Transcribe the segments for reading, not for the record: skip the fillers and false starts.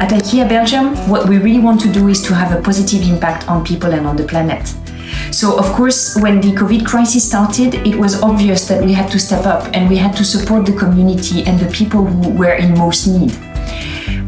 At IKEA Belgium, what we really want to do is to have a positive impact on people and on the planet. So, of course, when the COVID crisis started, it was obvious that we had to step up and we had to support the community and the people who were in most need.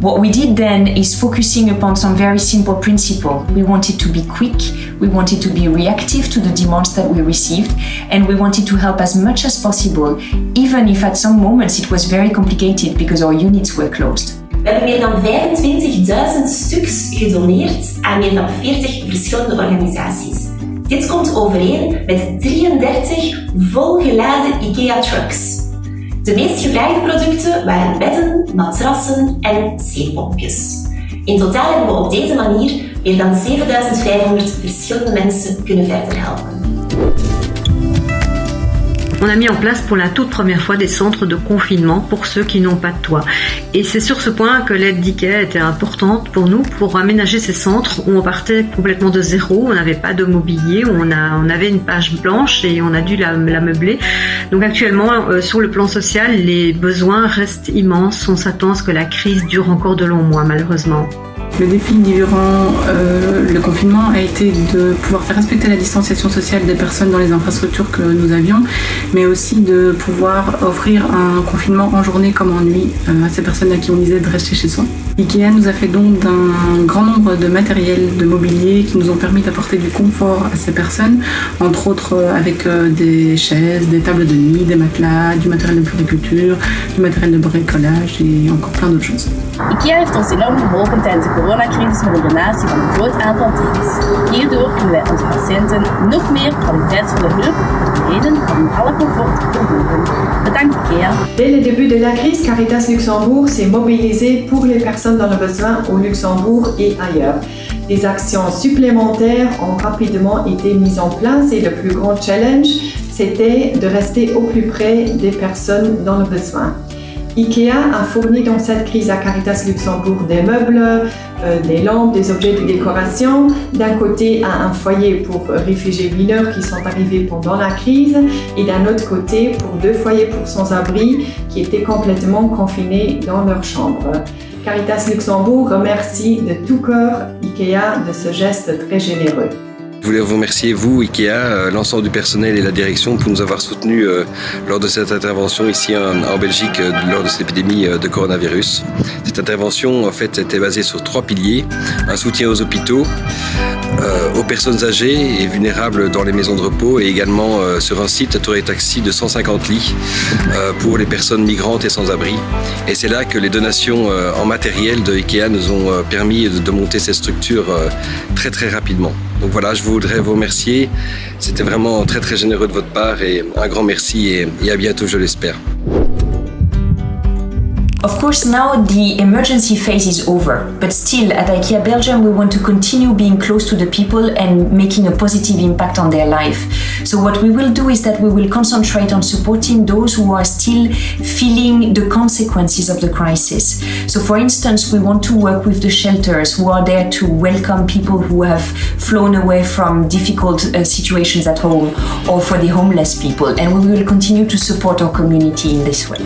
What we did then is focusing upon some very simple principles. We wanted to be quick, we wanted to be reactive to the demands that we received, and we wanted to help as much as possible, even if at some moments it was very complicated because our units were closed. We hebben meer dan 25.000 stuks gedoneerd aan meer dan 40 verschillende organisaties. Dit komt overeen met 33 volgeladen IKEA-trucks. De meest gevraagde producten waren bedden, matrassen en zeepompjes. In totaal hebben we op deze manier meer dan 7500 verschillende mensen kunnen verder helpen. On a mis en place pour la toute première fois des centres de confinement pour ceux qui n'ont pas de toit. Et c'est sur ce point que l'aide d'IKEA était importante pour nous, pour aménager ces centres où on partait complètement de zéro, on n'avait pas de mobilier, on avait une page blanche et on a dû la meubler. Donc actuellement, sur le plan social, les besoins restent immenses. On s'attend à ce que la crise dure encore de longs mois, malheureusement. Le défi durant le confinement a été de pouvoir faire respecter la distanciation sociale des personnes dans les infrastructures que nous avions, mais aussi de pouvoir offrir un confinement en journée comme en nuit à ces personnes à qui on disait de rester chez soi. IKEA nous a fait don d'un grand nombre de matériel, de mobilier qui nous ont permis d'apporter du confort à ces personnes, entre autres avec des chaises, des tables de nuit, des matelas, du matériel de puriculture, du matériel de bricolage et encore plein d'autres choses. IKEA heeft ons enorm geholpen tijdens de coronacrisis met een donatie van een groot aantal tekens. Hierdoor kunnen wij onze patiënten nog meer kwaliteitsvolle hulp bieden en alle comfort verhogen. Bedankt IKEA. Dès le début de la crise, Caritas Luxembourg s'est mobilisé pour les personnes dans le besoin au Luxembourg et ailleurs. Des actions supplémentaires ont rapidement été mises en place et le plus grand challenge, c'était de rester au plus près des personnes dans le besoin. IKEA a fourni dans cette crise à Caritas Luxembourg des meubles, des lampes, des objets de décoration. D'un côté, à un foyer pour réfugiés mineurs qui sont arrivés pendant la crise et d'un autre côté, pour 2 foyers pour sans-abri qui étaient complètement confinés dans leur chambre. Caritas Luxembourg remercie de tout cœur IKEA de ce geste très généreux. Je voulais vous remercier, vous, IKEA, l'ensemble du personnel et la direction pour nous avoir soutenus lors de cette intervention ici en Belgique lors de cette épidémie de coronavirus. Cette intervention, en fait, était basée sur 3 piliers. Un soutien aux hôpitaux, aux personnes âgées et vulnérables dans les maisons de repos et également sur un site tour et taxi de 150 lits pour les personnes migrantes et sans-abri. Et c'est là que les donations en matériel de IKEA nous ont permis de monter cette structure très très rapidement. Donc voilà, je voudrais vous remercier. C'était vraiment très très généreux de votre part et un grand merci et à bientôt, je l'espère. Of course, now the emergency phase is over, but still at IKEA Belgium we want to continue being close to the people and making a positive impact on their life. So what we will do is that we will concentrate on supporting those who are still feeling the consequences of the crisis. So for instance, we want to work with the shelters who are there to welcome people who have flown away from difficult situations at home, or for the homeless people, and we will continue to support our community in this way.